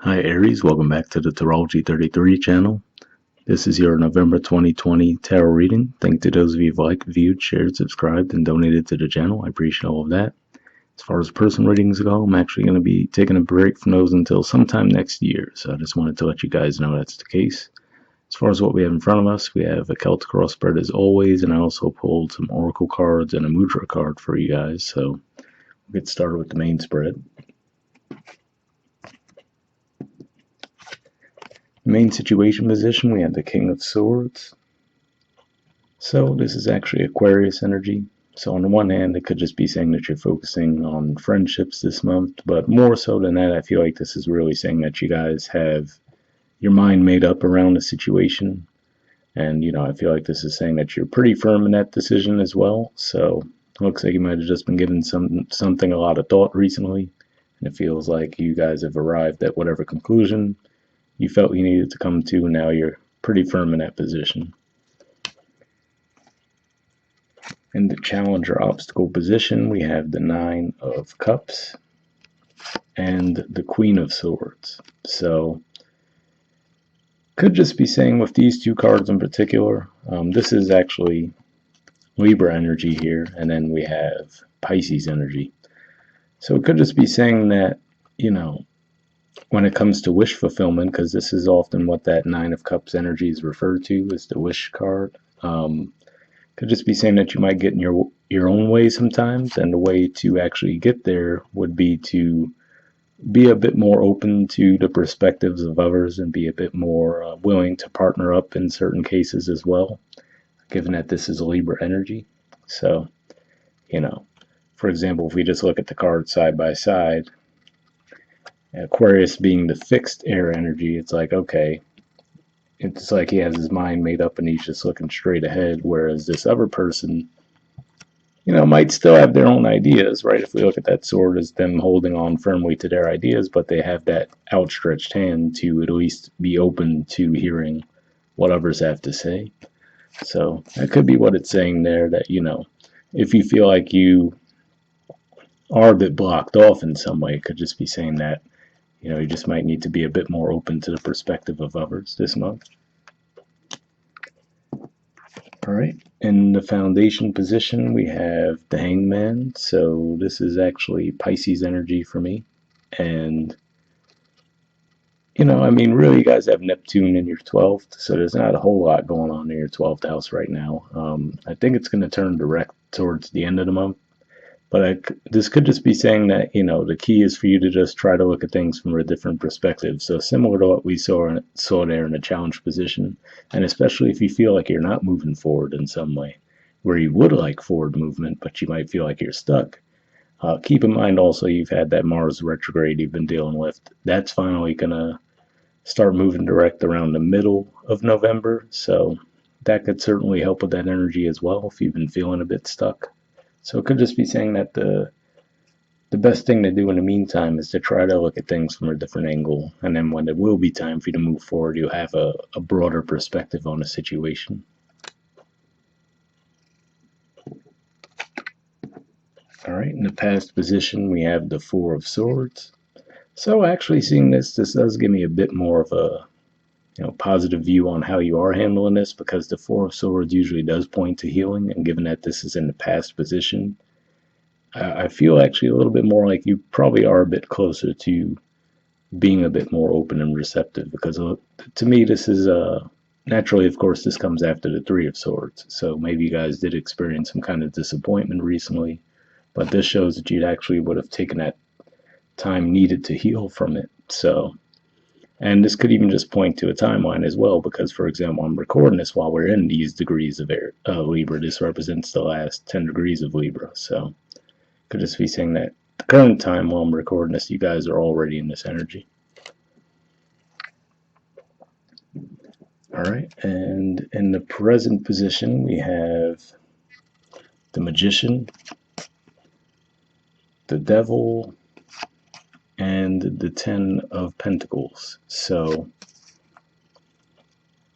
Hi Aries, welcome back to the Astrology 33 channel. This is your November 2020 tarot reading. Thank you to those of you who've liked, viewed, shared, subscribed, and donated to the channel. I appreciate all of that. As far as personal readings go, I'm actually going to be taking a break from those until sometime next year, so I just wanted to let you guys know that's the case. As far as what we have in front of us, we have a Celtic cross spread as always, and I also pulled some oracle cards and a Mudra card for you guys, so we'll get started with the main spread. Main situation position, we have the King of Swords. So this is actually Aquarius energy. So on the one hand, it could just be saying that you're focusing on friendships this month, but more so than that, I feel like this is really saying that you guys have your mind made up around the situation. And, I feel like this is saying that you're pretty firm in that decision as well. So it looks like you might have just been giving something a lot of thought recently. And it feels like you guys have arrived at whatever conclusion you felt you needed to come to. Now you're pretty firm in that position. In the challenge or obstacle position, we have the Nine of Cups and the Queen of Swords. So could just be saying with these two cards in particular, this is actually Libra energy here, and then we have Pisces energy. So it could just be saying that, when it comes to wish fulfillment, because this is often what that Nine of Cups energy is referred to as the wish card, could just be saying that you might get in your own way sometimes, and the way to actually get there would be to be a bit more open to the perspectives of others and be a bit more willing to partner up in certain cases as well, given that this is a Libra energy. So, for example, if we just look at the cards side by side, Aquarius being the fixed air energy, it's like, okay, it's like he has his mind made up and he's just looking straight ahead, whereas this other person, might still have their own ideas, right? If we look at that sword as them holding on firmly to their ideas, but they have that outstretched hand to at least be open to hearing what others have to say. So that could be what it's saying there, that, if you feel like you are a bit blocked off in some way, it could just be saying that you just might need to be a bit more open to the perspective of others this month. All right, in the foundation position, we have the Hangman. So this is actually Pisces energy for me. And, really, you guys have Neptune in your 12th, so there's not a whole lot going on in your 12th house right now. I think it's going to turn direct towards the end of the month. But this could just be saying that, the key is for you to just try to look at things from a different perspective. So similar to what we saw there in a challenge position, and especially if you feel like you're not moving forward in some way, where you would like forward movement, but you might feel like you're stuck. Keep in mind also you've had that Mars retrograde you've been dealing with. That's finally going to start moving direct around the middle of November. So that could certainly help with that energy as well if you've been feeling a bit stuck. So it could just be saying that the best thing to do in the meantime is to try to look at things from a different angle. And then when it will be time for you to move forward, you'll have a broader perspective on a situation. All right, in the past position, we have the Four of Swords. So actually seeing this does give me a bit more of a positive view on how you are handling this, because the Four of Swords usually does point to healing, and given that this is in the past position, I feel actually a little bit more like you probably are a bit closer to being a bit more open and receptive, because to me this is naturally, of course, this comes after the Three of Swords, so maybe you guys did experience some kind of disappointment recently, but this shows that you actually would have taken that time needed to heal from it. So, and this could even just point to a timeline as well, because, for example, I'm recording this while we're in these degrees of Libra. This represents the last 10 degrees of Libra. So could just be saying that the current time while I'm recording this, you guys are already in this energy. All right, and in the present position, we have the Magician, the Devil, and the Ten of Pentacles. So,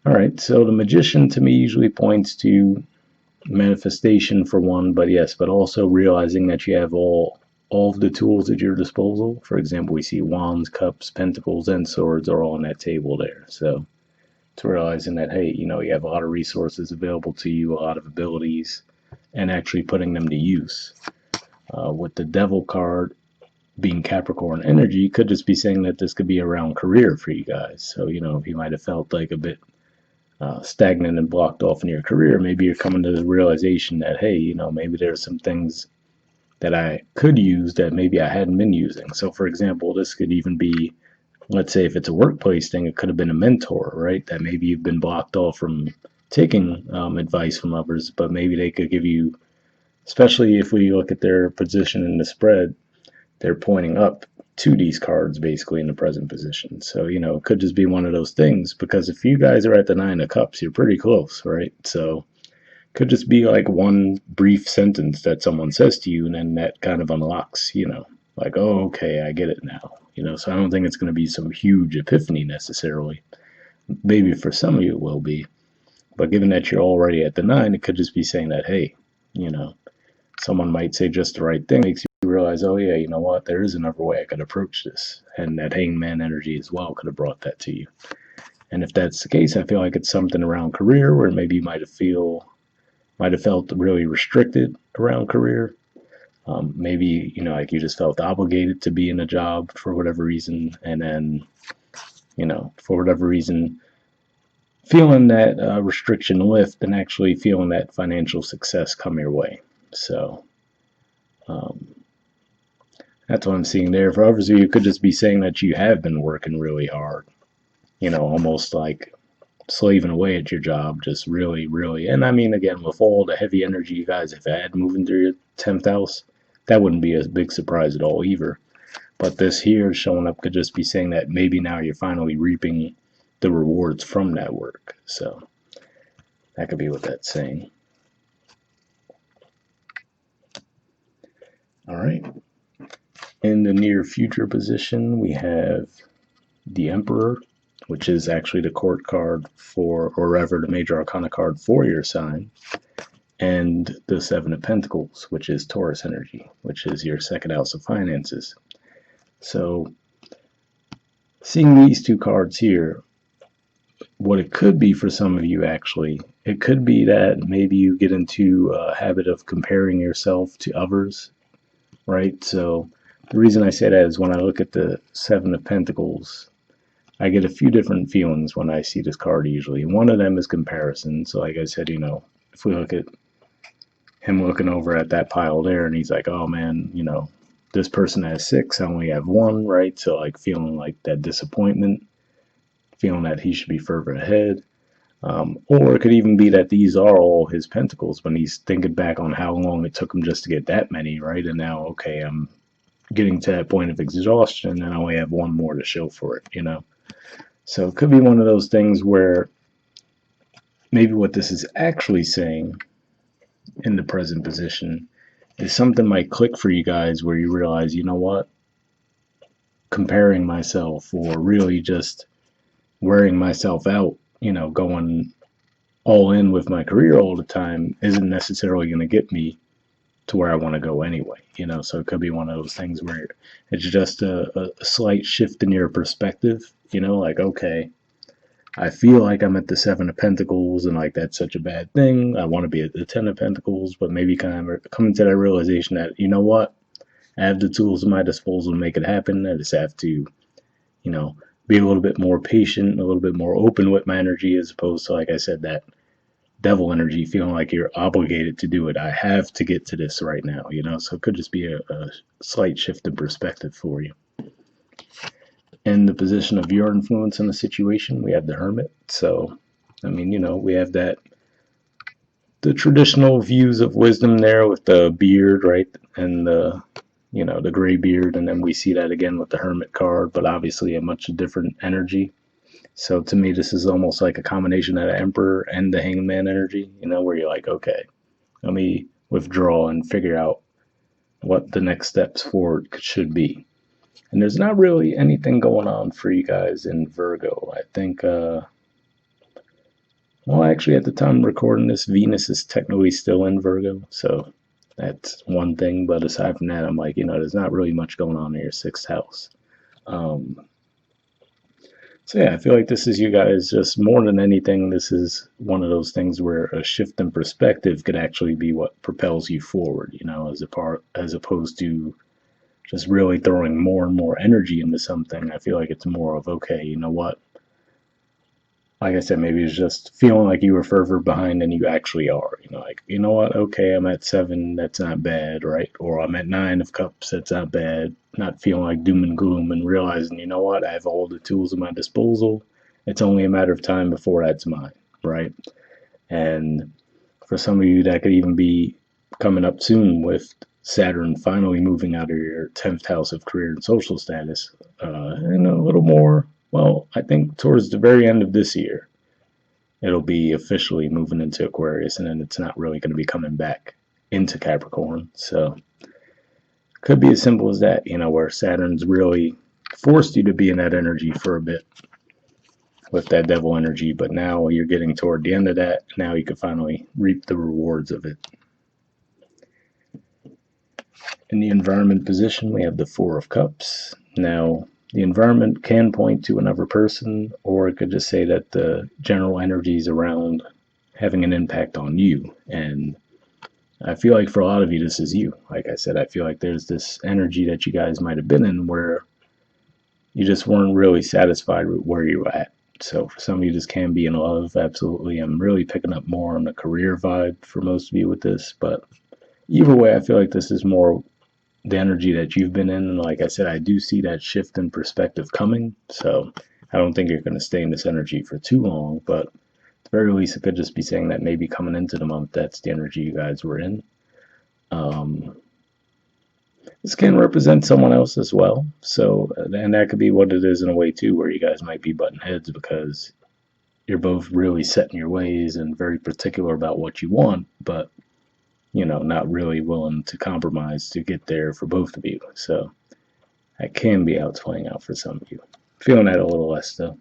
all right, so the Magician to me usually points to manifestation for one, but also realizing that you have all all of the tools at your disposal. For example, we see wands, cups, pentacles, and swords are all on that table there. So it's realizing that, hey, you have a lot of resources available to you, a lot of abilities, and actually putting them to use. With the devil card being Capricorn energy, could just be saying that this could be around career for you guys. So, if you might have felt like a bit stagnant and blocked off in your career, maybe you're coming to the realization that, hey, maybe there's some things that I could use that maybe I hadn't been using. So, for example, this could even be, let's say, if it's a workplace thing, it could have been a mentor, right? That maybe you've been blocked off from taking advice from others, but maybe they could give you, especially if we look at their position in the spread, they're pointing up to these cards basically in the present position. So, it could just be one of those things, because if you guys are at the Nine of Cups, you're pretty close, right? So could just be like one brief sentence that someone says to you, and then that kind of unlocks, like, oh, okay, I get it now. So I don't think it's going to be some huge epiphany necessarily. Maybe for some of you it will be, but given that you're already at the nine, it could just be saying that, hey, someone might say just the right thing, makes you realize, oh yeah, you know what, there is another way I could approach this, and that hangman energy as well could have brought that to you. And if that's the case, I feel like it's something around career where maybe you might have felt really restricted around career. Maybe, like you just felt obligated to be in a job for whatever reason. And then, for whatever reason, feeling that restriction lift and actually feeling that financial success come your way. So um, that's what I'm seeing there. For others of you, could just be saying that you have been working really hard, almost like slaving away at your job, just really, really. And I mean, again, with all the heavy energy you guys have had moving through your 10th house, that wouldn't be a big surprise at all either. But this here showing up could just be saying that maybe now you're finally reaping the rewards from that work. So that could be what that's saying. All right. In the near future position, we have the Emperor, which is actually the court card for, or rather the major arcana card for your sign, and the Seven of Pentacles, which is Taurus energy, which is your second house of finances. So seeing these two cards here, what it could be for some of you actually, it could be that maybe you get into a habit of comparing yourself to others, right? So the reason I say that is when I look at the Seven of Pentacles, I get a few different feelings when I see this card usually. One of them is comparison. So like I said, if we look at him looking over at that pile there and he's like, oh man, this person has 6, I only have 1, right? So like feeling like that disappointment, feeling that he should be further ahead. Or it could even be that these are all his pentacles when he's thinking back on how long it took him just to get that many, right? And now, okay, I'm getting to that point of exhaustion and I only have 1 more to show for it, So it could be one of those things where maybe what this is actually saying in the present position is something might click for you guys where you realize, you know what, comparing myself or really just wearing myself out, going all in with my career all the time isn't necessarily going to get me to where I want to go anyway, so it could be one of those things where it's just a slight shift in your perspective, like, okay, I feel like I'm at the Seven of Pentacles and like that's such a bad thing. I want to be at the Ten of Pentacles, but maybe kind of coming to that realization that, you know what, I have the tools at my disposal to make it happen. I just have to, be a little bit more patient, a little bit more open with my energy as opposed to, like I said, that devil energy, feeling like you're obligated to do it. I have to get to this right now, so it could just be a slight shift in perspective for you. In the position of your influence in the situation, we have the Hermit. So, I mean, we have the traditional views of wisdom there with the beard, right? And the gray beard. And then we see that again with the Hermit card, but obviously a much different energy. So to me, this is almost like a combination of the Emperor and the Hangman energy, where you're like, okay, let me withdraw and figure out what the next steps forward should be. And there's not really anything going on for you guys in Virgo. I think, well, actually, at the time I'm recording this, Venus is technically still in Virgo. So That's one thing, but aside from that, I'm like, there's not really much going on in your sixth house. Um, so yeah, I feel like this is you guys just more than anything. This is one of those things where a shift in perspective could actually be what propels you forward, as opposed to just really throwing more and more energy into something. I feel like it's more of, okay, you know what? Like I said, maybe it's just feeling like you were further behind than you actually are. Like, you know what? Okay, I'm at 7. That's not bad, right? Or I'm at 9 of cups. That's not bad. Not feeling like doom and gloom and realizing, you know what? I have all the tools at my disposal. It's only a matter of time before that's mine, right? And for some of you, that could even be coming up soon with Saturn finally moving out of your 10th house of career and social status, and a little more. Well, I think towards the very end of this year, it'll be officially moving into Aquarius, and then it's not really going to be coming back into Capricorn. So, could be as simple as that, where Saturn's really forced you to be in that energy for a bit with that devil energy, but now you're getting toward the end of that. Now you can finally reap the rewards of it. In the environment position, we have the Four of Cups. Now, the environment can point to another person, or it could just say that the general energies around having an impact on you. And I feel like for a lot of you, this is you. Like I said, I feel like there's this energy that you guys might have been in where you just weren't really satisfied with where you were at. So for some of you, this can be in love. Absolutely. I'm really picking up more on the career vibe for most of you with this. But either way, I feel like this is more the energy that you've been in. And like I said, I do see that shift in perspective coming. So I don't think you're going to stay in this energy for too long. But at the very least, it could just be saying that maybe coming into the month, that's the energy you guys were in. This can represent someone else as well. So, and that could be what it is in a way too, where you guys might be butting heads because you're both really set in your ways and very particular about what you want, but not really willing to compromise to get there for both of you. So that can be how it's playing out for some of you. Feeling that a little less though.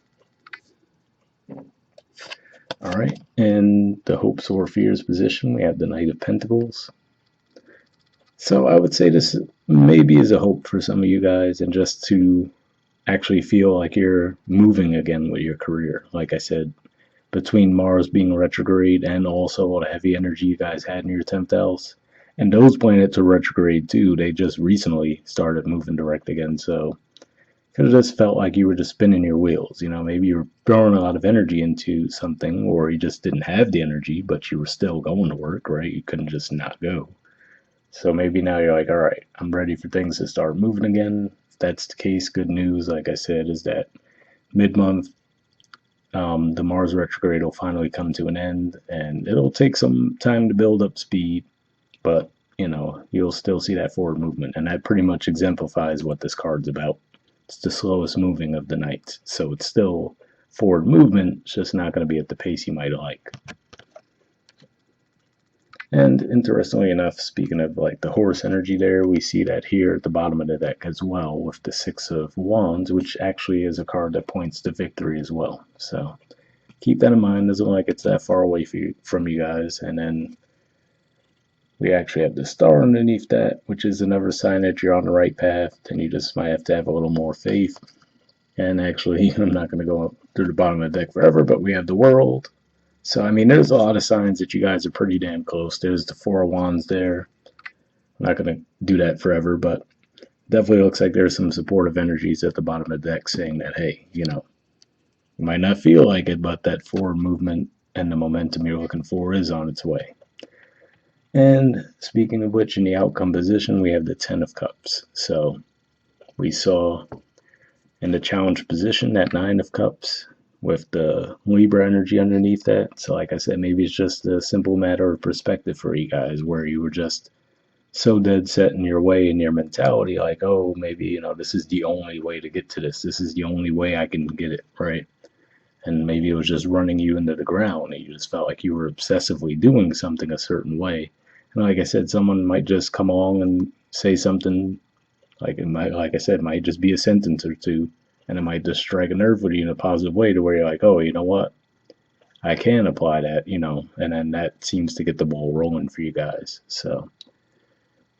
All right, in the hopes or fears position, we have the Knight of Pentacles. So I would say this maybe is a hope for some of you guys, and just to actually feel like you're moving again with your career. Like I said, between Mars being retrograde and also all the heavy energy you guys had in your 10th house, and those planets are retrograde too. They just recently started moving direct again, so could have just felt like you were just spinning your wheels. Maybe you were throwing a lot of energy into something, or you just didn't have the energy, but you were still going to work, right? You couldn't just not go. So maybe now you're like, all right, I'm ready for things to start moving again. If that's the case, good news, like I said, is that mid-month, the Mars retrograde will finally come to an end, and it'll take some time to build up speed, but you'll still see that forward movement, and that pretty much exemplifies what this card's about. It's the slowest moving of the nights, so it's still forward movement. It's just not going to be at the pace you might like. And interestingly enough, speaking of like the horse energy there, we see that here at the bottom of the deck as well with the Six of Wands, which actually is a card that points to victory as well. So keep that in mind. Doesn't look like it's that far away from you guys. And then we actually have the star underneath that, which is another sign that you're on the right path, and you just might have to have a little more faith. And actually, I'm not going to go up through the bottom of the deck forever, but we have the World. So, I mean, there's a lot of signs that you guys are pretty damn close. There's the Four of Wands there. I'm not going to do that forever, but definitely looks like there's some supportive energies at the bottom of the deck saying that, hey, you might not feel like it, but that forward movement and the momentum you're looking for is on its way. And speaking of which, in the outcome position, we have the Ten of Cups. So we saw in the challenge position that Nine of Cups with the Libra energy underneath that. So like I said, maybe it's just a simple matter of perspective for you guys, where you were just so dead set in your way and your mentality, like, oh, maybe, this is the only way to get to this. This is the only way I can get it, right? And maybe it was just running you into the ground, and you just felt like you were obsessively doing something a certain way. And like I said, someone might just come along and say something, like like I said, it might just be a sentence or two, and it might just strike a nerve with you in a positive way to where you're like, oh, you know what? I can apply that, and then that seems to get the ball rolling for you guys. So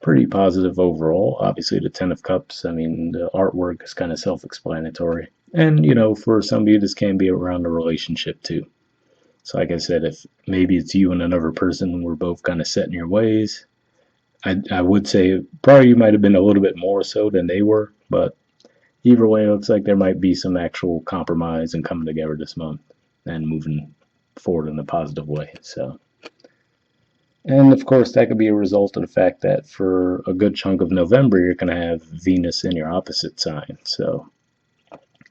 pretty positive overall. Obviously, the Ten of Cups, I mean, the artwork is kind of self-explanatory. And, for some of you, this can be around a relationship too. So, like I said, if maybe it's you and another person, we're both kind of set in your ways. I would say probably you might have been a little bit more so than they were, but either way, it looks like there might be some actual compromise and coming together this month and moving forward in a positive way. So, and of course, that could be a result of the fact that for a good chunk of November, you're going to have Venus in your opposite sign. So,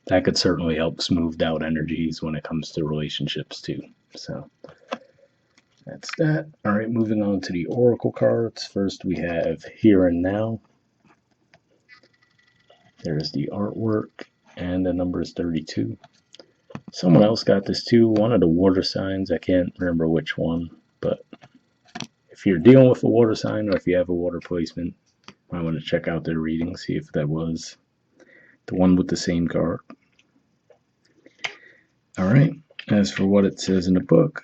that could certainly help smooth out energies when it comes to relationships too. So, that's that. All right, moving on to the oracle cards. First, we have Here and Now. There's the artwork, and the number is 32. Someone else got this too, one of the water signs. I can't remember which one, but if you're dealing with a water sign or if you have a water placement, I want to check out their reading, see if that was the one with the same card. All right, as for what it says in the book,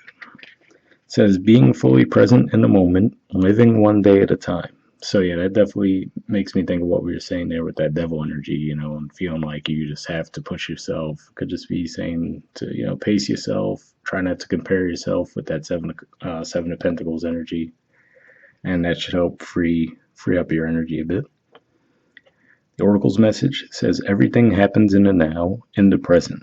it says being fully present in the moment, living one day at a time. So yeah, that definitely makes me think of what we were saying there with that devil energy, and feeling like you just have to push yourself. Could just be saying to, pace yourself, try not to compare yourself with that seven of Pentacles energy, and that should help free up your energy a bit. The Oracle's message says everything happens in the now, in the present.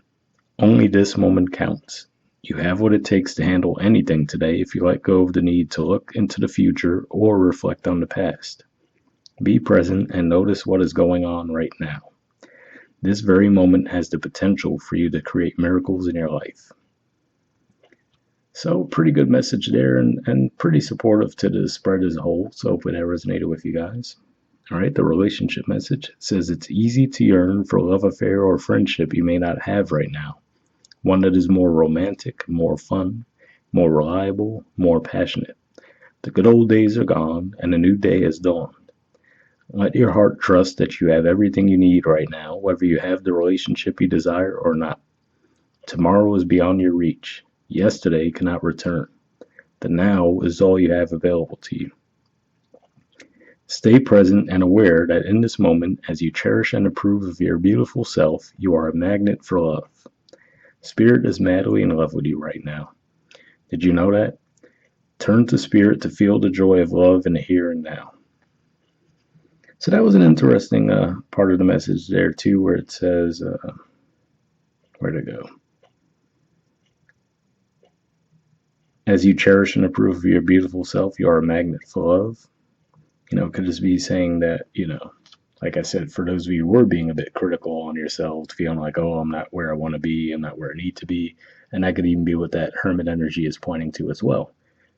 Only this moment counts. You have what it takes to handle anything today if you let go of the need to look into the future or reflect on the past. Be present and notice what is going on right now. This very moment has the potential for you to create miracles in your life. So, pretty good message there and pretty supportive to the spread as a whole. So, hopefully that resonated with you guys. All right, the relationship message says it's easy to yearn for a love affair or friendship you may not have right now. One that is more romantic, more fun, more reliable, more passionate. The good old days are gone, and a new day has dawned. Let your heart trust that you have everything you need right now, whether you have the relationship you desire or not. Tomorrow is beyond your reach. Yesterday cannot return. The now is all you have available to you. Stay present and aware that in this moment, as you cherish and approve of your beautiful self, you are a magnet for love. Spirit is madly in love with you right now. Did you know that? Turn to Spirit to feel the joy of love in the here and now. So that was an interesting part of the message there too, where it says, where'd it go? As you cherish and approve of your beautiful self, you are a magnet for love. Could just be saying that, like I said, for those of you who were being a bit critical on yourselves, feeling like, oh, I'm not where I want to be, I'm not where I need to be. And that could even be what that Hermit energy is pointing to as well.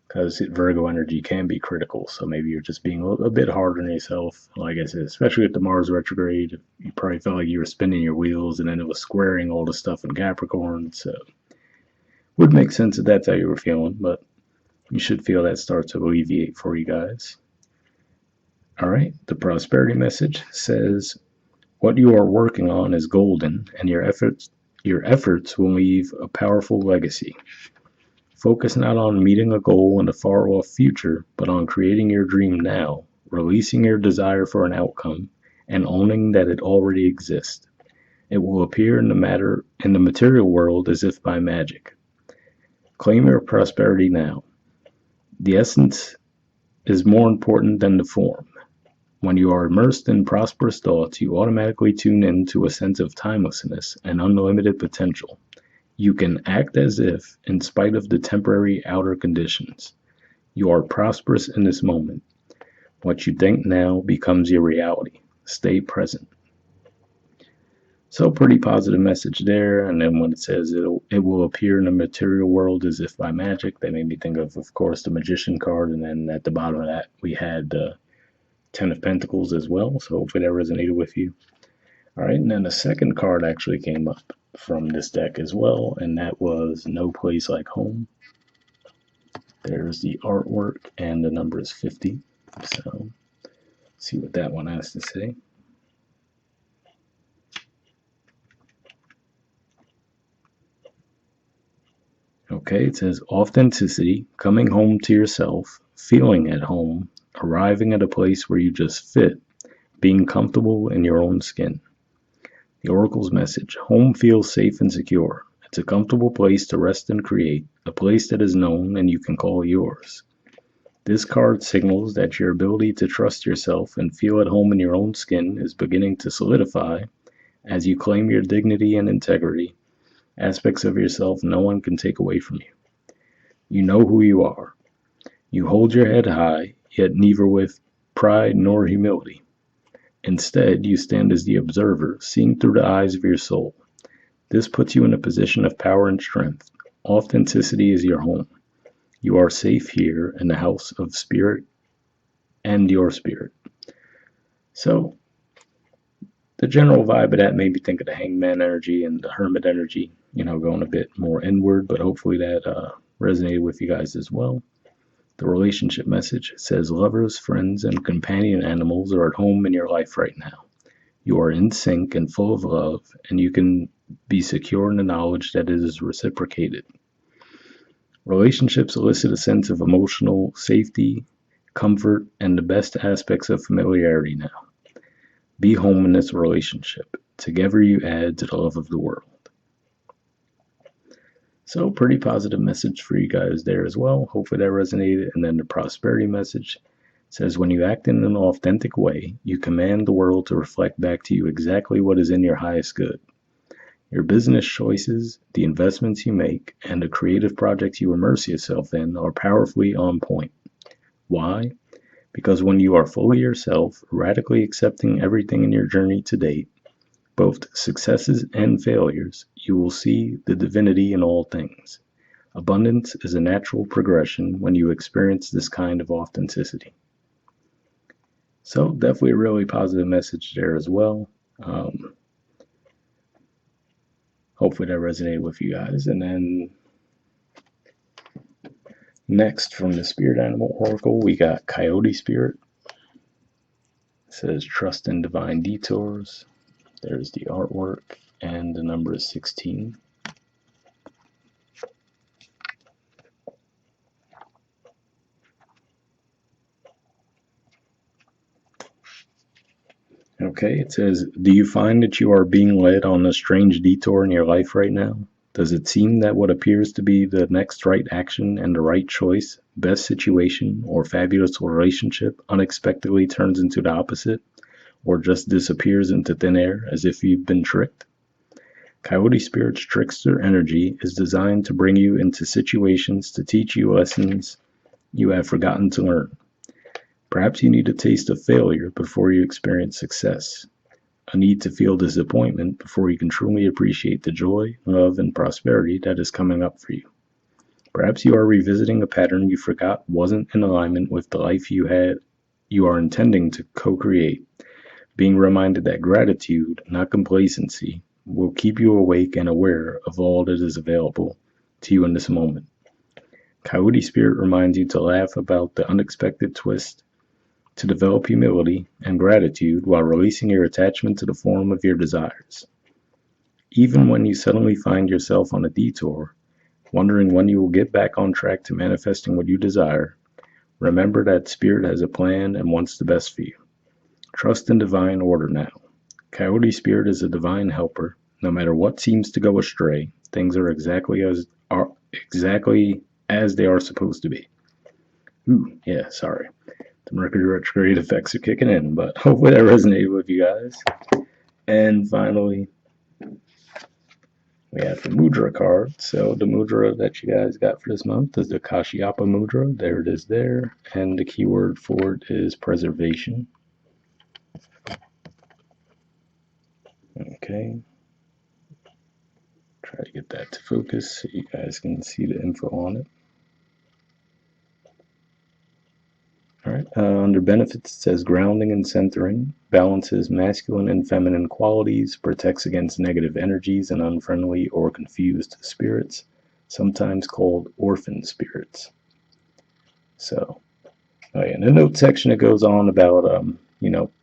Because Virgo energy can be critical. So maybe you're just being a bit hard on yourself. Like I said, especially with the Mars retrograde, you probably felt like you were spinning your wheels and then it was squaring all the stuff in Capricorn. So would make sense if that's how you were feeling, but you should feel that start to alleviate for you guys. All right, the prosperity message says, what you are working on is golden, and your efforts will leave a powerful legacy. Focus not on meeting a goal in the far-off future, but on creating your dream now, releasing your desire for an outcome, and owning that it already exists. It will appear in the material world as if by magic. Claim your prosperity now. The essence is more important than the form. When you are immersed in prosperous thoughts, you automatically tune in to a sense of timelessness and unlimited potential. You can act as if, in spite of the temporary outer conditions, you are prosperous in this moment. What you think now becomes your reality. Stay present. So pretty positive message there. And then when it says it will appear in the material world as if by magic, that made me think of course, the Magician card. And then at the bottom of that, we had the Ten of Pentacles as well. So hopefully that resonated with you. All right, and then the second card actually came up from this deck as well, and that was No Place Like Home. There's the artwork, and the number is 50. So let's see what that one has to say. Okay, it says authenticity, coming home to yourself, feeling at home, arriving at a place where you just fit, being comfortable in your own skin. The Oracle's message: home feels safe and secure. It's a comfortable place to rest and create, a place that is known and you can call yours. This card signals that your ability to trust yourself and feel at home in your own skin is beginning to solidify as you claim your dignity and integrity, aspects of yourself no one can take away from you. You know who you are. You hold your head high, yet neither with pride nor humility. Instead, you stand as the observer, seeing through the eyes of your soul. This puts you in a position of power and strength. Authenticity is your home. You are safe here in the house of spirit and your spirit. So, the general vibe of that made me think of the hangman energy and the hermit energy, going a bit more inward, but hopefully that resonated with you guys as well. The relationship message says lovers, friends, and companion animals are at home in your life right now. You are in sync and full of love, and you can be secure in the knowledge that it is reciprocated. Relationships elicit a sense of emotional safety, comfort, and the best aspects of familiarity now. Be home in this relationship. Together you add to the love of the world. So, pretty positive message for you guys there as well. Hopefully that resonated. And then the prosperity message says, when you act in an authentic way, you command the world to reflect back to you exactly what is in your highest good. Your business choices, the investments you make, and the creative projects you immerse yourself in are powerfully on point. Why? Because when you are fully yourself, radically accepting everything in your journey to date, both successes and failures, you will see the divinity in all things. Abundance is a natural progression when you experience this kind of authenticity. So definitely a really positive message there as well. Hopefully that resonated with you guys. And then next from the Spirit Animal Oracle, we got Coyote Spirit. It says trust in divine detours. There's the artwork, and the number is 16. Okay, it says, do you find that you are being led on a strange detour in your life right now? Does it seem that what appears to be the next right action and the right choice, best situation, or fabulous relationship unexpectedly turns into the opposite, or just disappears into thin air as if you've been tricked? Coyote Spirit's trickster energy is designed to bring you into situations to teach you lessons you have forgotten to learn. Perhaps you need a taste of failure before you experience success, a need to feel disappointment before you can truly appreciate the joy, love, and prosperity that is coming up for you. Perhaps you are revisiting a pattern you forgot wasn't in alignment with the life you are intending to co-create, being reminded that gratitude, not complacency, will keep you awake and aware of all that is available to you in this moment. Coyote Spirit reminds you to laugh about the unexpected twist, to develop humility and gratitude while releasing your attachment to the form of your desires. Even when you suddenly find yourself on a detour, wondering when you will get back on track to manifesting what you desire, remember that Spirit has a plan and wants the best for you. Trust in divine order now. Coyote Spirit is a divine helper. No matter what seems to go astray, things are exactly as they are supposed to be. Sorry. The Mercury retrograde effects are kicking in, but hopefully that resonated with you guys. And finally, we have the Mudra card. So the Mudra that you guys got for this month is the Kashyapa Mudra. There it is there. And the keyword for it is preservation. Okay. Try to get that to focus so you guys can see the info on it. All right. Under benefits, it says grounding and centering, balances masculine and feminine qualities, protects against negative energies and unfriendly or confused spirits, sometimes called orphan spirits. So, in the note section, it goes on about,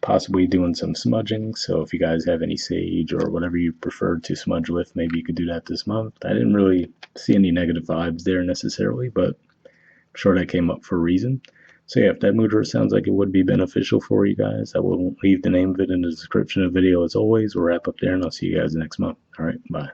possibly doing some smudging. So if you guys have any sage or whatever you prefer to smudge with, maybe you could do that this month. I didn't really see any negative vibes there necessarily, but I'm sure that came up for a reason. So yeah, if that mudra sounds like it would be beneficial for you guys, I will leave the name of it in the description of the video as always. We'll wrap up there and I'll see you guys next month. All right, bye.